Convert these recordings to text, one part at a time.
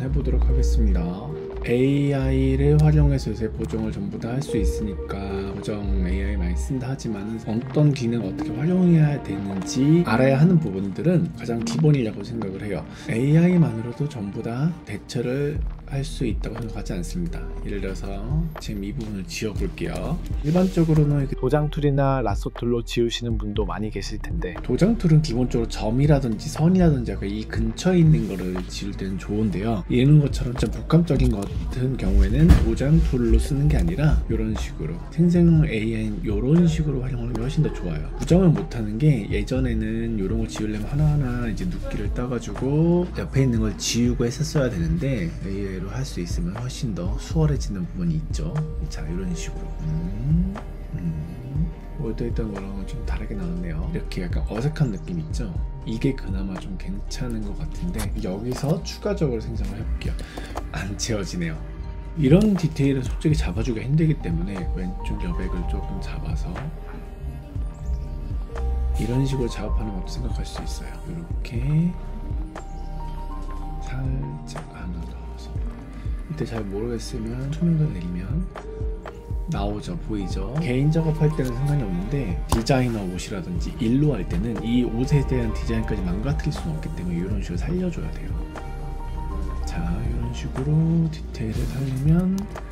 해보도록 하겠습니다. AI를 활용해서 요새 보정을 전부 다 할 수 있으니까 보정 AI 많이 쓴다 하지만 어떤 기능 어떻게 활용해야 되는지 알아야 하는 부분들은 가장 기본이라고 생각을 해요. AI만으로도 전부 다 대처를 할 수 있다고 생각하지 않습니다. 예를 들어서 지금 이 부분을 지워볼게요. 일반적으로는 도장 툴이나 라sso 툴로 지우시는 분도 많이 계실 텐데, 도장 툴은 기본적으로 점이라든지 선이라든지 이 근처에 있는 거를 지울 때는 좋은데요, 이런 것처럼 좀 복합적인 것 같은 경우에는 도장 툴로 쓰는 게 아니라 이런 식으로 생성 AI 이런 식으로 활용하는 게 훨씬 더 좋아요. 부정을 못하는 게, 예전에는 이런 거 지우려면 하나하나 이제 눕기를 떠가지고 옆에 있는 걸 지우고 했었어야 되는데 AI로 할 수 있으면 훨씬 더 수월해지는 부분이 있죠. 자, 이런 식으로 올드했던 거랑은 좀 다르게 나왔네요. 이렇게 약간 어색한 느낌이 있죠. 이게 그나마 좀 괜찮은 것 같은데, 여기서 추가적으로 생성을 해볼게요. 안 채워지네요. 이런 디테일을 솔직히 잡아주기가 힘들기 때문에 왼쪽 여백을 조금 잡아서 이런 식으로 작업하는 것도 생각할 수 있어요. 이렇게 살짝 하나 넣어서, 이때 잘 모르겠으면 투명도 내리면 나오죠. 보이죠? 개인 작업할 때는 상관이 없는데 디자이너 옷이라든지 일로 할 때는 이 옷에 대한 디자인까지 망가뜨릴 수는 없기 때문에 이런 식으로 살려줘야 돼요. 자, 이런 식으로 디테일을 살리면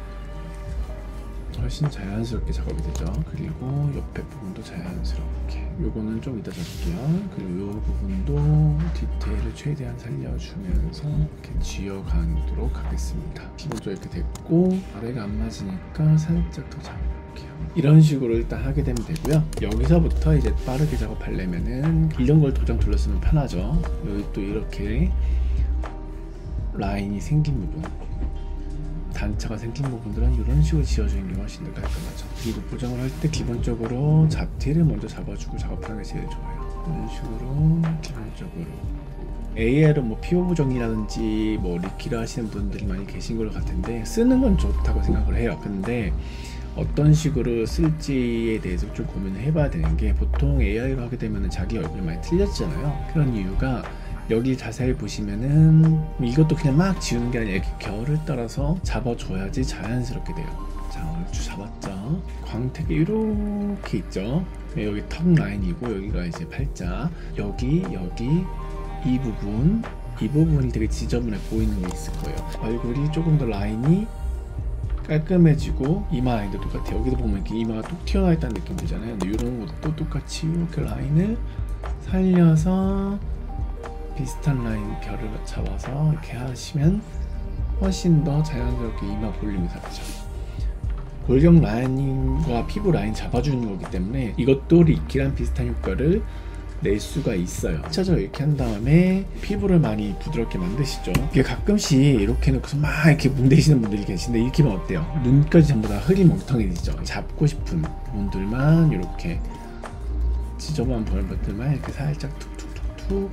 훨씬 자연스럽게 작업이 되죠. 그리고 옆에 부분도 자연스럽게, 요거는 좀 이따 잡을게요. 그리고 요 부분도 디테일을 최대한 살려주면서 이렇게 지어가도록 하겠습니다. 기본적으로 이렇게 됐고, 아래가 안 맞으니까 살짝 더 잡아볼게요. 이런 식으로 일단 하게 되면 되고요. 여기서부터 이제 빠르게 작업하려면은 이런 걸 도장 툴로 쓰면 편하죠. 여기 또 이렇게 라인이 생긴 부분, 단차가 생긴 부분들은 이런 식으로 지어주는 게 훨씬 더 깔끔하죠. 그리고 보정을 할 때 기본적으로 잡티를 먼저 잡아주고 작업하는 게 제일 좋아요. 이런 식으로 기본적으로 AI로 뭐 피부 보정이라든지 뭐 리퀴를 하시는 분들이 많이 계신 것 같은데, 쓰는 건 좋다고 생각을 해요. 근데 어떤 식으로 쓸지에 대해서 좀 고민을 해봐야 되는 게, 보통 AI로 하게 되면 자기 얼굴이 많이 틀렸잖아요. 그런 이유가, 여기 자세히 보시면은 이것도 그냥 막 지우는 게 아니라 이렇게 결을 따라서 잡아줘야지 자연스럽게 돼요. 자, 얼추 잡았죠. 광택이 이렇게 있죠. 여기 턱 라인이고 여기가 이제 팔자, 여기 이 부분이 되게 지저분해 보이는 게 있을 거예요. 얼굴이 조금 더 라인이 깔끔해지고 이마 라인도 똑같아요. 여기도 보면 이렇게 이마가 뚝 튀어나와 있다는 느낌 들잖아요. 근데 이런 것도 똑같이 이렇게 라인을 살려서 비슷한 라인 결을 잡아서 이렇게 하시면 훨씬 더 자연스럽게 이마 볼륨이 살죠. 골격 라인과 피부 라인 잡아주는 거기 때문에 이것도 리키랑 비슷한 효과를 낼 수가 있어요. 1차적으로 이렇게 한 다음에 피부를 많이 부드럽게 만드시죠. 이게 가끔씩 이렇게 놓고서 막 이렇게 문대시는 분들이 계신데, 이렇게 하면 어때요? 눈까지 전부 다 흐리멍텅해지죠. 잡고 싶은 부분들만, 이렇게 지저분한 부분들만 이렇게 살짝 툭툭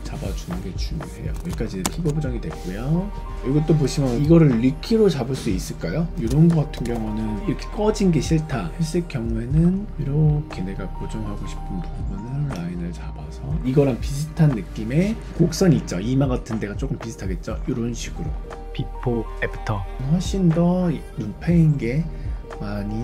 잡아주는 게 중요해요. 여기까지 피부 보정이 됐고요. 이것도 보시면 이거를 리퀴로 잡을 수 있을까요? 이런 거 같은 경우는 이렇게 꺼진 게 싫다 했을 경우에는 이렇게 내가 보정하고 싶은 부분을 라인을 잡아서 이거랑 비슷한 느낌의 곡선이 있죠. 이마 같은 데가 조금 비슷하겠죠. 이런 식으로 비포, 애프터. 훨씬 더 눈 패인 게 많이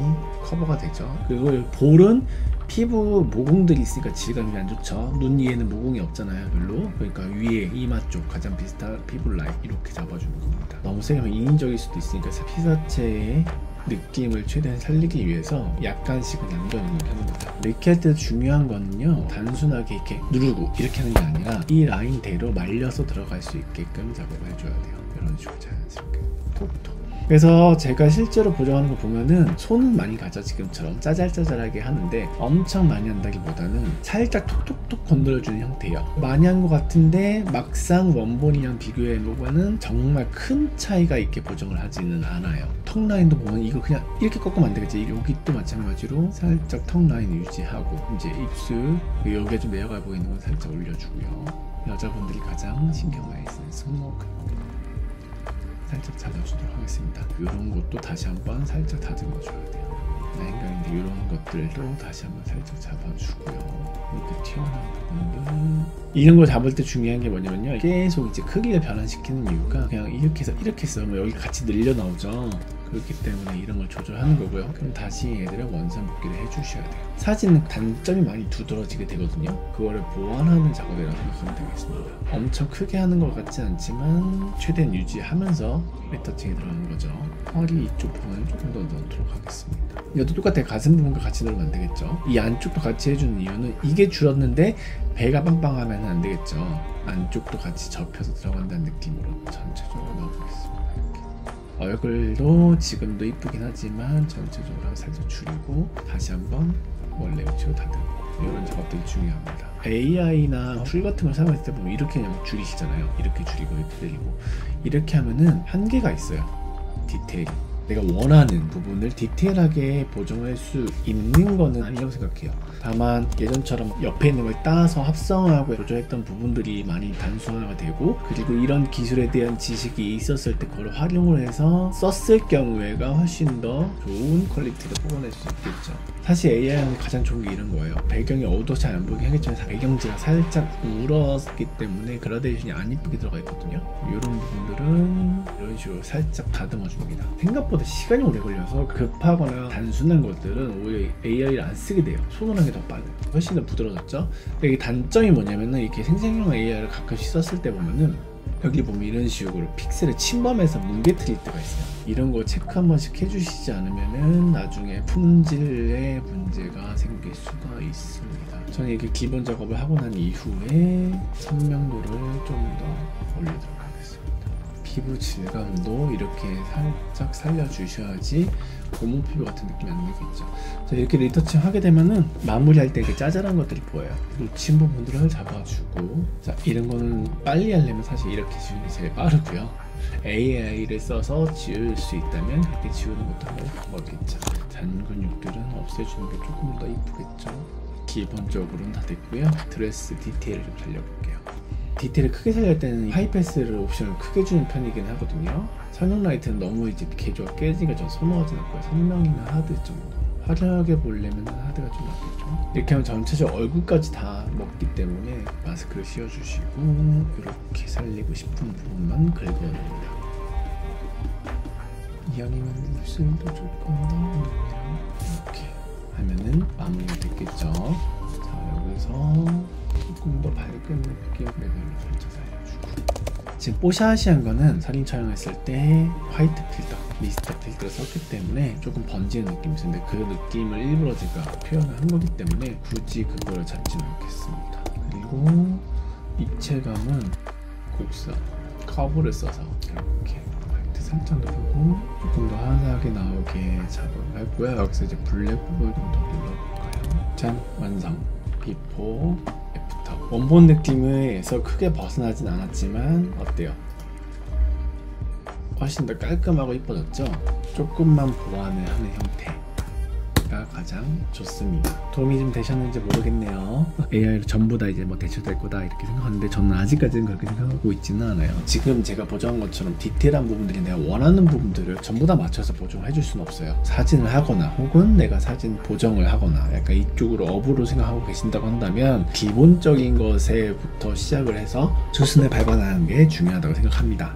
커버가 되죠. 그리고 볼은 피부 모공들이 있으니까 질감이 안 좋죠. 눈 위에는 모공이 없잖아요, 별로. 그러니까 위에 이마 쪽 가장 비슷한 피부 라인 이렇게 잡아주는 겁니다. 너무 세게 하면 인위적일 수도 있으니까 피사체의 느낌을 최대한 살리기 위해서 약간씩은 남겨놓는 편입니다. 이렇게 할 때 중요한 거는요, 단순하게 이렇게 누르고 이렇게 하는 게 아니라 이 라인대로 말려서 들어갈 수 있게끔 작업을 해줘야 돼요. 이런 식으로 자연스럽게 톡톡. 그래서 제가 실제로 보정하는 거 보면은 손은 많이 가죠. 지금처럼 짜잘짜잘하게 하는데 엄청 많이 한다기보다는 살짝 톡톡톡 건드려주는 형태예요. 많이 한 것 같은데 막상 원본이랑 비교해 보면은 정말 큰 차이가 있게 보정을 하지는 않아요. 턱 라인도 보면 이거 그냥 이렇게 꺾으면 안 되겠지. 여기 또 마찬가지로 살짝 턱 라인 유지하고, 이제 입술 여기가 좀 내려가 보이는 건 살짝 올려주고요. 여자분들이 가장 신경 많이 쓰는 손목 살짝 잡아주도록 하겠습니다. 이런 것도 다시 한번 살짝 다듬어 줘야 돼요. 라인감인데 이런 것들도 다시 한번 살짝 잡아주고요. 이렇게 튀어나온 부분들은 이런 거 잡을 때 중요한 게 뭐냐면요, 계속 이제 크기를 변환시키는 이유가 그냥 이렇게 해서 이렇게 해서 여기 같이 늘려 나오죠. 그렇기 때문에 이런 걸 조절하는 거고요. 그럼 다시 얘들을 원선 복귀를 해주셔야 돼요. 사진은 단점이 많이 두드러지게 되거든요. 그거를 보완하는 작업이라고 생각하면 되겠습니다. 엄청 크게 하는 것 같지 않지만 최대한 유지하면서 리터칭이 들어가는 거죠. 허리 이쪽 부분을 조금 더 넣도록 하겠습니다. 이것도 똑같아요. 가슴 부분과 같이 넣으면 안 되겠죠. 이 안쪽도 같이 해주는 이유는 이게 줄었는데 배가 빵빵하면 안 되겠죠. 안쪽도 같이 접혀서 들어간다는 느낌으로 전체적으로 넣어보겠습니다. 얼굴도 지금도 이쁘긴 하지만 전체적으로 살짝 줄이고 다시 한번 원래 위치로 다듬고 이런 작업들이 중요합니다. AI나 툴 같은 걸 사용했을 때 보면 이렇게 그냥 줄이시잖아요. 이렇게 줄이고 이렇게 내리고 이렇게 하면은 한계가 있어요. 디테일이. 내가 원하는 부분을 디테일하게 보정할 수 있는 거는 아니라고 생각해요. 다만 예전처럼 옆에 있는 걸 따서 합성하고 조절했던 부분들이 많이 단순화가 되고, 그리고 이런 기술에 대한 지식이 있었을 때 그걸 활용을 해서 썼을 경우에가 훨씬 더 좋은 퀄리티를 뽑아낼 수 있겠죠. 사실 AI는 가장 좋은 게 이런 거예요. 배경이 어두워 잘 안 보이긴 하겠지만 배경지가 살짝 울었기 때문에 그라데이션이 안 이쁘게 들어가 있거든요. 이런 부분들은 이런 식으로 살짝 다듬어 줍니다. 생각보다 시간이 오래 걸려서 급하거나 단순한 것들은 오히려 AI를 안 쓰게 돼요. 손으로 하는 게 더 빠르요. 훨씬 더 부드러워졌죠. 근데 이게 단점이 뭐냐면은 이렇게 생성형 AI를 가끔씩 썼을 때 보면은 여기 보면 이런 식으로 픽셀을 침범해서 뭉개뜨릴 때가 있어요. 이런 거 체크 한 번씩 해주시지 않으면은 나중에 품질에 문제가 생길 수가 있습니다. 저는 이렇게 기본 작업을 하고 난 이후에 선명도를 좀 더 올리도록 하겠습니다. 피부 질감도 이렇게 살짝 살려주셔야지 고무 피부 같은 느낌이 안 들겠죠. 자, 이렇게 리터칭 하게 되면은 마무리할 때 이렇게 짜잘한 것들이 보여요. 놓친 부분들을 잡아주고, 자, 이런 거는 빨리 하려면 사실 이렇게 지우는 게 제일 빠르고요. AI를 써서 지울 수 있다면 그렇게 지우는 것도 한번 방법이겠죠. 잔 근육들은 없애주는 게 조금 더 이쁘겠죠. 기본적으로는 다 됐고요. 드레스 디테일을 좀 살려볼게요. 디테일을 크게 살릴 때는 하이패스를 옵션을 크게 주는 편이긴 하거든요. 선형 라이트는 너무 이제 개조가 깨지니까 전 선호하진 않고요. 선명이나 하드 정도. 화려하게 보려면 하드가 좀 낫겠죠. 이렇게 하면 전체적으로 얼굴까지 다 먹기 때문에 마스크를 씌워주시고 이렇게 살리고 싶은 부분만 긁어냅니다. 이왕이면 입술도 조금 더 이렇게 하면은 마무리가 됐겠죠. 자, 여기서 조금 더 밝은 느낌 레벨을 살짝 살려주고, 지금 뽀샤시한 거는 사진 촬영했을 때 화이트 필터, 미스터 필터를 썼기 때문에 조금 번지는 느낌이 있는데 그 느낌을 일부러 제가 표현을 한 거기 때문에 굳이 그거를 잡지는 않겠습니다. 그리고 입체감은 곡선, 커브를 써서 이렇게 화이트 살짝 누르고 조금 더 환하게 나오게 작업을 했고요. 여기서 이제 블랙 부분을 좀 더 눌러볼까요? 짠! 완성! 비포, 애프터. 원본 느낌에서 크게 벗어나진 않았지만 어때요? 훨씬 더 깔끔하고 이뻐졌죠? 조금만 보완을 하는 형태가 가장 좋습니다. 도움이 좀 되셨는지 모르겠네요. AI로 전부 다 이제 뭐 대처될 거다 이렇게 생각하는데 저는 아직까지는 그렇게 생각하고 있지는 않아요. 지금 제가 보정한 것처럼 디테일한 부분들이 내가 원하는 부분들을 전부 다 맞춰서 보정을 해줄 수는 없어요. 사진을 하거나 혹은 내가 사진 보정을 하거나 약간 이쪽으로 업으로 생각하고 계신다고 한다면 기본적인 것에부터 시작을 해서 수순을 밟아나가는 게 중요하다고 생각합니다.